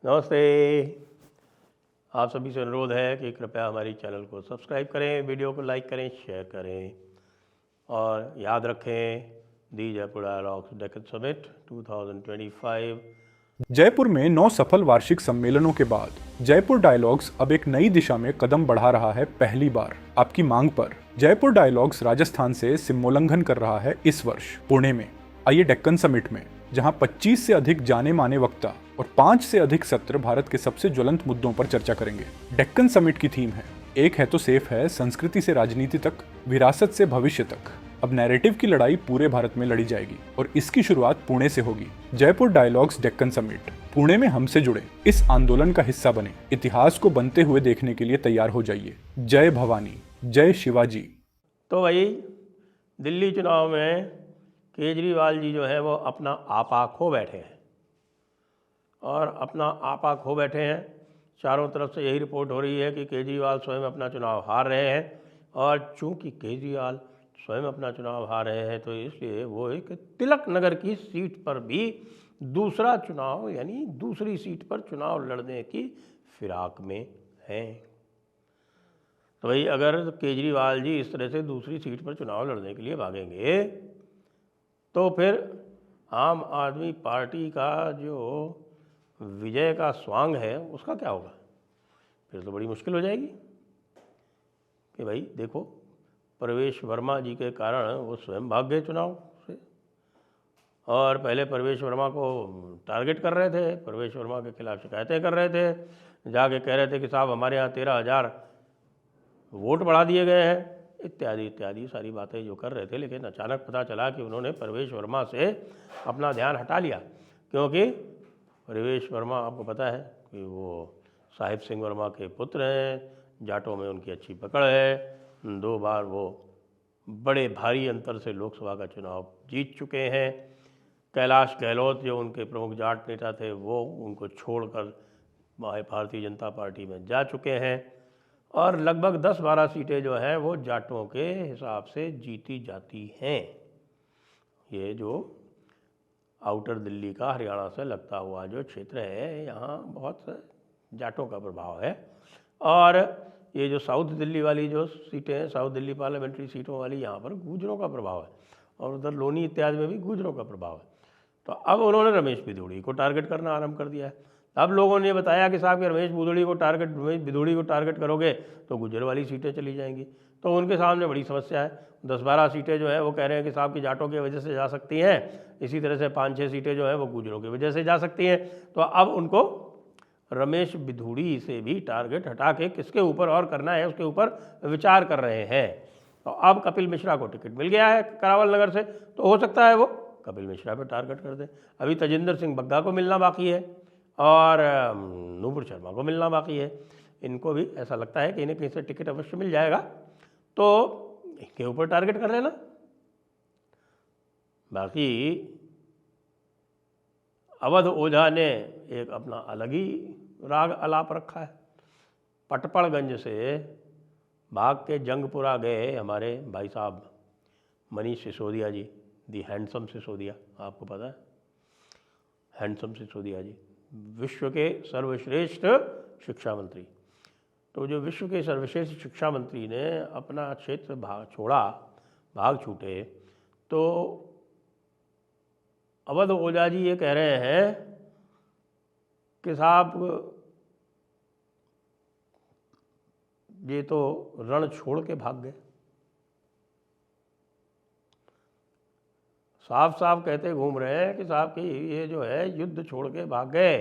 नमस्ते। आप सभी से अनुरोध है कि कृपया हमारी चैनल को सब्सक्राइब करें, वीडियो को लाइक करें, शेयर करें और याद रखें दी जयपुर डायलॉग्स डेक्कन समिट 2025। जयपुर में 9 सफल वार्षिक सम्मेलनों के बाद जयपुर डायलॉग्स अब एक नई दिशा में कदम बढ़ा रहा है। पहली बार आपकी मांग पर जयपुर डायलॉग्स राजस्थान से सिमोल्लंघन कर रहा है इस वर्ष पुणे में। आइए डेक्कन समिट में, जहां 25 से अधिक जाने माने वक्ता और 5 से अधिक सत्र भारत के सबसे ज्वलंत मुद्दों पर चर्चा करेंगे। डेक्कन समिट की थीम है एक है तो सेफ है, संस्कृति से राजनीति तक, विरासत से भविष्य तक। अब नैरेटिव की लड़ाई पूरे भारत में लड़ी जाएगी और इसकी शुरुआत पुणे से होगी। जयपुर डायलॉग्स डेक्कन समिट पुणे में हमसे जुड़े, इस आंदोलन का हिस्सा बने, इतिहास को बनते हुए देखने के लिए तैयार हो जाइए। जय भवानी, जय शिवाजी। तो भाई, दिल्ली चुनाव में केजरीवाल जी जो है वो अपना आपा खो बैठे हैं और अपना आपा खो बैठे हैं। चारों तरफ से यही रिपोर्ट हो रही है कि केजरीवाल स्वयं अपना चुनाव हार रहे हैं और चूंकि केजरीवाल स्वयं अपना चुनाव हार रहे हैं तो इसलिए वो एक तिलक नगर की सीट पर भी दूसरा चुनाव यानी दूसरी सीट पर चुनाव लड़ने की फिराक में हैं। तो भाई, अगर केजरीवाल जी इस तरह से दूसरी सीट पर चुनाव लड़ने के लिए भागेंगे तो फिर आम आदमी पार्टी का जो विजय का स्वांग है उसका क्या होगा? फिर तो बड़ी मुश्किल हो जाएगी कि भाई देखो, प्रवेश वर्मा जी के कारण वो स्वयं भाग गए चुनाव से और पहले प्रवेश वर्मा को टारगेट कर रहे थे, प्रवेश वर्मा के खिलाफ शिकायतें कर रहे थे, जाके कह रहे थे कि साहब हमारे यहाँ 13,000 वोट बढ़ा दिए गए हैं, इत्यादि इत्यादि सारी बातें जो कर रहे थे। लेकिन अचानक पता चला कि उन्होंने प्रवेश वर्मा से अपना ध्यान हटा लिया, क्योंकि प्रवेश वर्मा आपको पता है कि वो साहिब सिंह वर्मा के पुत्र हैं, जाटों में उनकी अच्छी पकड़ है, 2 बार वो बड़े भारी अंतर से लोकसभा का चुनाव जीत चुके हैं। कैलाश गहलोत जो उनके प्रमुख जाट नेता थे वो उनको छोड़कर भारतीय जनता पार्टी में जा चुके हैं और लगभग 10-12 सीटें जो हैं वो जाटों के हिसाब से जीती जाती हैं। ये जो आउटर दिल्ली का हरियाणा से लगता हुआ जो क्षेत्र है, यहाँ बहुत जाटों का प्रभाव है और ये जो साउथ दिल्ली वाली जो सीटें हैं, साउथ दिल्ली पार्लियामेंट्री सीटों वाली, यहाँ पर गुर्जरों का प्रभाव है और उधर लोनी इत्यादि में भी गुर्जरों का प्रभाव है। तो अब उन्होंने रमेश बिधूड़ी को टारगेट करना आरंभ कर दिया है। अब लोगों ने बताया कि साहब रमेश बिधूड़ी को टारगेट करोगे तो गुर्जर वाली सीटें चली जाएंगी। तो उनके सामने बड़ी समस्या है। 10-12 सीटें जो है वो कह रहे हैं कि साहब की जाटों की वजह से जा सकती हैं, इसी तरह से 5-6 सीटें जो है वो गुर्जरों की वजह से जा सकती हैं। तो अब उनको रमेश बिधूड़ी से भी टारगेट हटा के किसके ऊपर और करना है उसके ऊपर विचार कर रहे हैं। तो अब कपिल मिश्रा को टिकट मिल गया है करावल नगर से, तो हो सकता है वो कपिल मिश्रा पर टारगेट कर दे। अभी तजिंदर सिंह बग्गा को मिलना बाकी है और नूपुर शर्मा को मिलना बाकी है। इनको भी ऐसा लगता है कि इन्हें कहीं से टिकट अवश्य मिल जाएगा, तो इनके ऊपर टारगेट कर लेना। बाकी अवध ओझा ने एक अपना अलग ही राग अलाप रखा है। पटपड़गंज से भाग के जंगपुरा गए हमारे भाई साहब मनीष सिसोदिया जी, दी हैंडसम सिसोदिया, आपको पता है हैंडसम सिसोदिया जी विश्व के सर्वश्रेष्ठ शिक्षा मंत्री। तो जो विश्व के सर्वश्रेष्ठ शिक्षा मंत्री ने अपना क्षेत्र भाग छूटे, तो अवध ओझा जी ये कह रहे हैं कि साहब ये तो रण छोड़ के भाग गए। साफ साफ कहते घूम रहे हैं कि साहब कि ये जो है युद्ध छोड़ के भाग गए।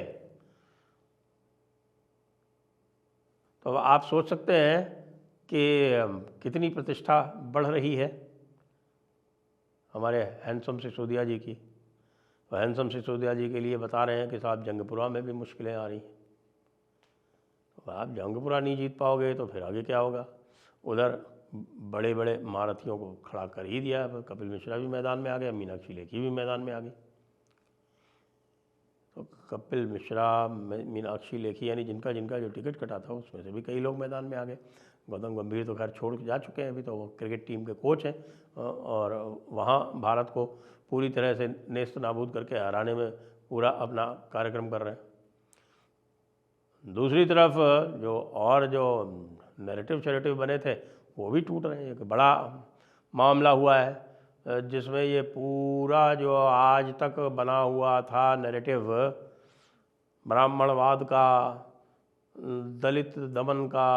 तो आप सोच सकते हैं कि कितनी प्रतिष्ठा बढ़ रही है हमारे हैंडसम सिसोदिया जी की। तो हैंडसम सिसोदिया जी के लिए बता रहे हैं कि साहब जंगपुरा में भी मुश्किलें आ रही हैं। तो आप जंगपुरा नहीं जीत पाओगे तो फिर आगे क्या होगा? उधर बड़े बड़े महारथियों को खड़ा कर ही दिया, कपिल मिश्रा भी मैदान में आ गया, मीनाक्षी लेखी भी मैदान में आ गई। तो कपिल मिश्रा, मीनाक्षी लेखी यानी जिनका जिनका जो टिकट कटा था उसमें से भी कई लोग मैदान में आ गए। गौतम गंभीर तो खैर छोड़ के जा चुके हैं, अभी तो वो क्रिकेट टीम के कोच हैं और वहाँ भारत को पूरी तरह से नेस्त नाबूद करके हराने में पूरा अपना कार्यक्रम कर रहे हैं। दूसरी तरफ जो नैरेटिव शैरेटिव बने थे वो भी टूट रहे हैं। एक बड़ा मामला हुआ है जिसमें ये पूरा जो आज तक बना हुआ था नैरेटिव ब्राह्मणवाद का, दलित दमन का,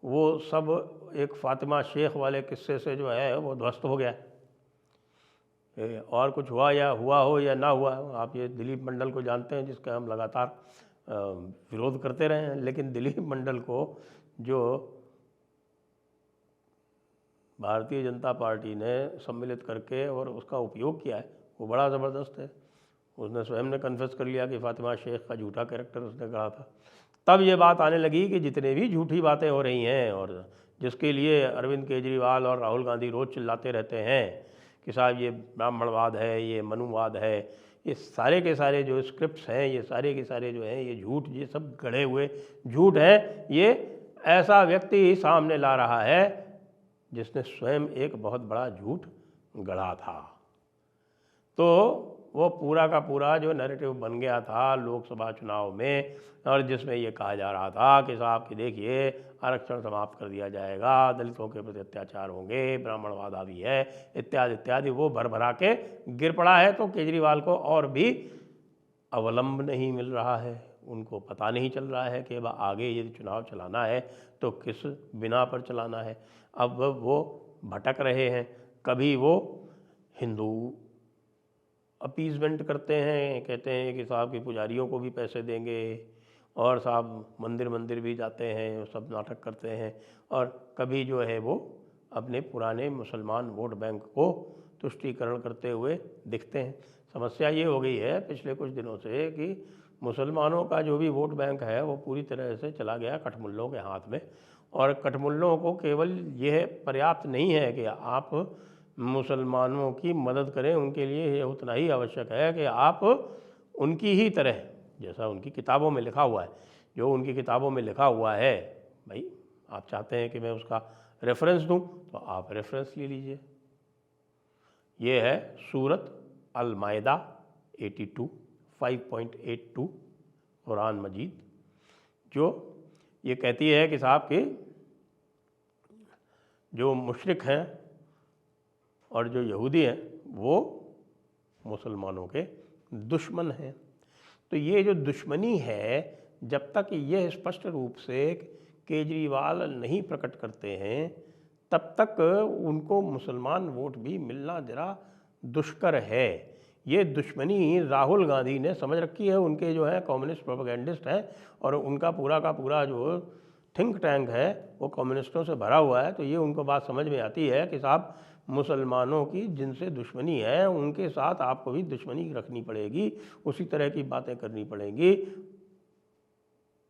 वो सब एक फातिमा शेख वाले किस्से से जो है वो ध्वस्त हो गया है। और कुछ हुआ या हुआ हो या ना हुआ, आप ये दिलीप मंडल को जानते हैं जिसका हम लगातार विरोध करते रहे हैं, लेकिन दिलीप मंडल को जो भारतीय जनता पार्टी ने सम्मिलित करके और उसका उपयोग किया है वो बड़ा ज़बरदस्त है। उसने स्वयं ने कन्फेस कर लिया कि फातिमा शेख का झूठा कैरेक्टर उसने गढ़ा था। तब ये बात आने लगी कि जितने भी झूठी बातें हो रही हैं और जिसके लिए अरविंद केजरीवाल और राहुल गांधी रोज़ चिल्लाते रहते हैं कि साहब ये ब्राह्मणवाद है, ये मनुवाद है, ये सारे के सारे जो स्क्रिप्ट्स हैं, ये सारे के सारे जो हैं ये झूठ, ये सब गढ़े हुए झूठ हैं। ये ऐसा व्यक्ति ही सामने ला रहा है जिसने स्वयं एक बहुत बड़ा झूठ गढ़ा था। तो वो पूरा का पूरा जो नैरेटिव बन गया था लोकसभा चुनाव में, और जिसमें ये कहा जा रहा था कि साहब कि देखिए आरक्षण समाप्त कर दिया जाएगा, दलितों के प्रति अत्याचार होंगे, ब्राह्मणवाद हावी है, इत्यादि इत्यादि, वो भर भरा के गिर पड़ा है। तो केजरीवाल को और भी अवलंब नहीं मिल रहा है, उनको पता नहीं चल रहा है कि अब आगे यदि चुनाव चलाना है तो किस बिना पर चलाना है। अब वो भटक रहे हैं। कभी वो हिंदू अपीजमेंट करते हैं, कहते हैं कि साहब के पुजारियों को भी पैसे देंगे, और साहब मंदिर भी जाते हैं, सब नाटक करते हैं, और कभी जो है वो अपने पुराने मुसलमान वोट बैंक को तुष्टीकरण करते हुए दिखते हैं। समस्या ये हो गई है पिछले कुछ दिनों से कि मुसलमानों का जो भी वोट बैंक है वो पूरी तरह से चला गया कठमुल्लों के हाथ में। और कठमुल्लों को केवल यह पर्याप्त नहीं है कि आप मुसलमानों की मदद करें, उनके लिए ये उतना ही आवश्यक है कि आप उनकी ही तरह, जैसा उनकी किताबों में लिखा हुआ है, जो उनकी किताबों में लिखा हुआ है, भाई आप चाहते हैं कि मैं उसका रेफरेंस दूं तो आप रेफरेंस ले लीजिए। ये है सूरत अल-माइदा 82 5.82 कुरान मजीद, जो ये कहती है कि साहब के जो मुशरिक हैं और जो यहूदी हैं वो मुसलमानों के दुश्मन हैं। तो ये जो दुश्मनी है, जब तक ये स्पष्ट रूप से केजरीवाल नहीं प्रकट करते हैं तब तक उनको मुसलमान वोट भी मिलना जरा दुष्कर है। ये दुश्मनी राहुल गांधी ने समझ रखी है। उनके जो है कम्युनिस्ट प्रोपेगेंडिस्ट हैं और उनका पूरा का पूरा जो थिंक टैंक है वो कम्युनिस्टों से भरा हुआ है। तो ये उनको बात समझ में आती है कि साहब मुसलमानों की जिनसे दुश्मनी है उनके साथ आपको भी दुश्मनी रखनी पड़ेगी, उसी तरह की बातें करनी पड़ेंगी,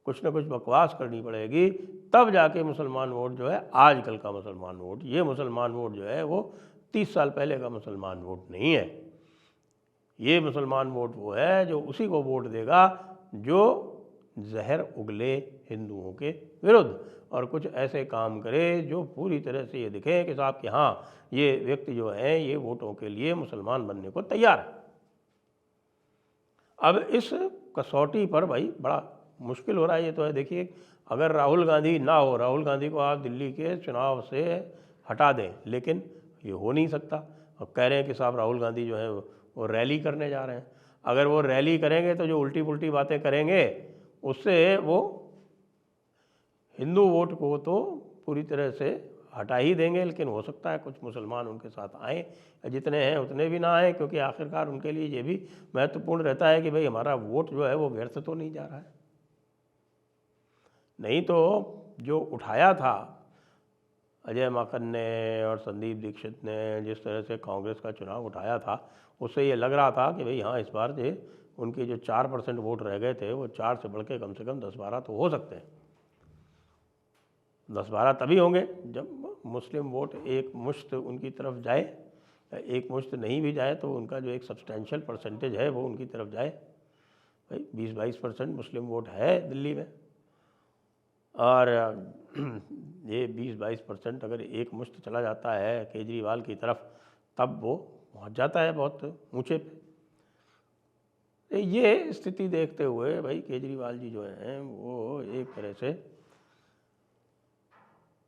कुछ न कुछ बकवास करनी पड़ेगी, तब जाके मुसलमान वोट जो है, आजकल का मुसलमान वोट, ये मुसलमान वोट जो है वो 30 साल पहले का मुसलमान वोट नहीं है। ये मुसलमान वोट वो है जो उसी को वोट देगा जो जहर उगले हिंदुओं के विरुद्ध और कुछ ऐसे काम करे जो पूरी तरह से ये दिखे कि साहब कि हाँ ये व्यक्ति जो है ये वोटों के लिए मुसलमान बनने को तैयार है। अब इस कसौटी पर भाई बड़ा मुश्किल हो रहा है। ये तो है, देखिए अगर राहुल गांधी ना हो, राहुल गांधी को आप दिल्ली के चुनाव से हटा दें, लेकिन ये हो नहीं सकता। अब कह रहे हैं कि साहब राहुल गांधी जो है वो रैली करने जा रहे हैं। अगर वो रैली करेंगे तो जो उल्टी पुल्टी बातें करेंगे उससे वो हिंदू वोट को तो पूरी तरह से हटा ही देंगे, लेकिन हो सकता है कुछ मुसलमान उनके साथ आएँ, जितने हैं उतने भी ना आए, क्योंकि आखिरकार उनके लिए ये भी महत्वपूर्ण रहता है कि भाई हमारा वोट जो है वो व्यर्थ तो नहीं जा रहा है। नहीं तो जो उठाया था अजय माकन ने और संदीप दीक्षित ने, जिस तरह से कांग्रेस का चुनाव उठाया था, उससे ये लग रहा था कि भाई हाँ इस बार जो उनके जो 4% वोट रह गए थे वो 4 से बढ़ के कम से कम 10-12 तो हो सकते हैं। 10-12 तभी होंगे जब मुस्लिम वोट एक मुश्त उनकी तरफ जाए, एक मुश्त नहीं भी जाए तो उनका जो एक सब्सटेंशियल परसेंटेज है वो उनकी तरफ जाए। भाई 20-22% मुस्लिम वोट है दिल्ली में, और ये 20-22% अगर एक मुश्त चला जाता है केजरीवाल की तरफ तब वो पहुंच जाता है बहुत ऊंचे पे। तो ये स्थिति देखते हुए भाई केजरीवाल जी जो हैं वो एक तरह से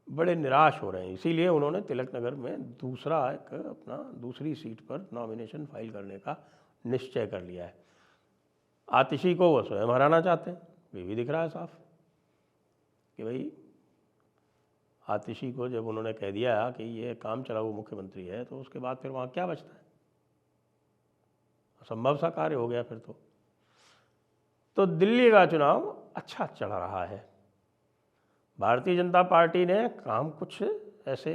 बड़े निराश हो रहे हैं। इसीलिए उन्होंने तिलक नगर में दूसरी सीट पर नॉमिनेशन फाइल करने का निश्चय कर लिया है। आतिशी को वो स्वयं हराना चाहते हैं, ये भी दिख रहा है साफ कि भाई आतिशी को जब उन्होंने कह दिया कि ये काम चलाऊ मुख्यमंत्री है तो उसके बाद फिर वहाँ क्या बचता है, असंभव सा कार्य हो गया फिर तो दिल्ली का चुनाव अच्छा चल रहा है। भारतीय जनता पार्टी ने काम कुछ ऐसे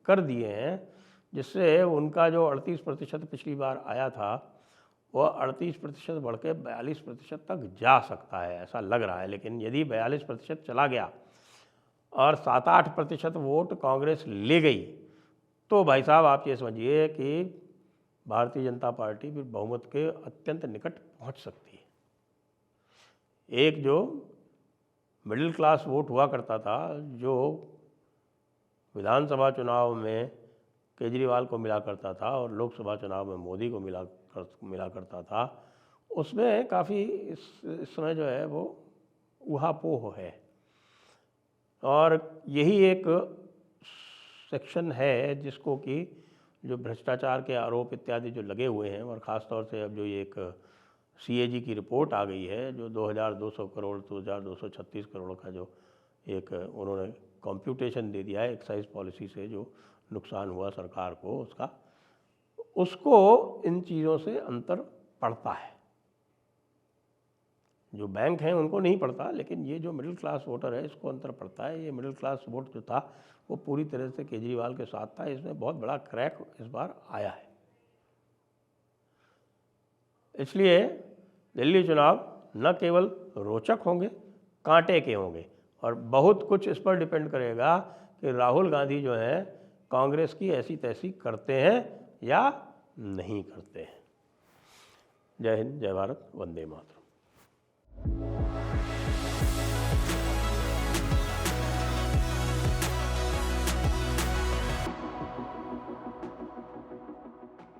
कर दिए हैं जिससे उनका जो 38% पिछली बार आया था वह 38% बढ़ के 42% तक जा सकता है, ऐसा लग रहा है। लेकिन यदि 42% चला गया और 7-8% वोट कांग्रेस ले गई तो भाई साहब आप ये समझिए कि भारतीय जनता पार्टी फिर बहुमत के अत्यंत निकट पहुंच सकती है। एक जो मिडिल क्लास वोट हुआ करता था, जो विधानसभा चुनाव में केजरीवाल को मिला करता था और लोकसभा चुनाव में मोदी को मिला करता था, उसमें काफ़ी इस समय जो है वो ऊहापोह है। और यही एक सेक्शन है जिसको कि जो भ्रष्टाचार के आरोप इत्यादि जो लगे हुए हैं, और ख़ास तौर से अब जो ये एक CAG की रिपोर्ट आ गई है जो 2200 करोड़ 2236 करोड़ का जो एक उन्होंने कंप्यूटेशन दे दिया है एक्साइज पॉलिसी से जो नुकसान हुआ सरकार को, उसको इन चीज़ों से अंतर पड़ता है। जो बैंक हैं उनको नहीं पड़ता, लेकिन ये जो मिडिल क्लास वोटर है इसको अंतर पड़ता है। ये मिडिल क्लास वोट जो था वो पूरी तरह से केजरीवाल के साथ था, इसमें बहुत बड़ा क्रैक इस बार आया है। इसलिए दिल्ली चुनाव न केवल रोचक होंगे, कांटे के होंगे, और बहुत कुछ इस पर डिपेंड करेगा कि राहुल गांधी जो हैं कांग्रेस की ऐसी तैसी करते हैं या नहीं करते हैं। जय हिंद, जय भारत, वंदे मातरम।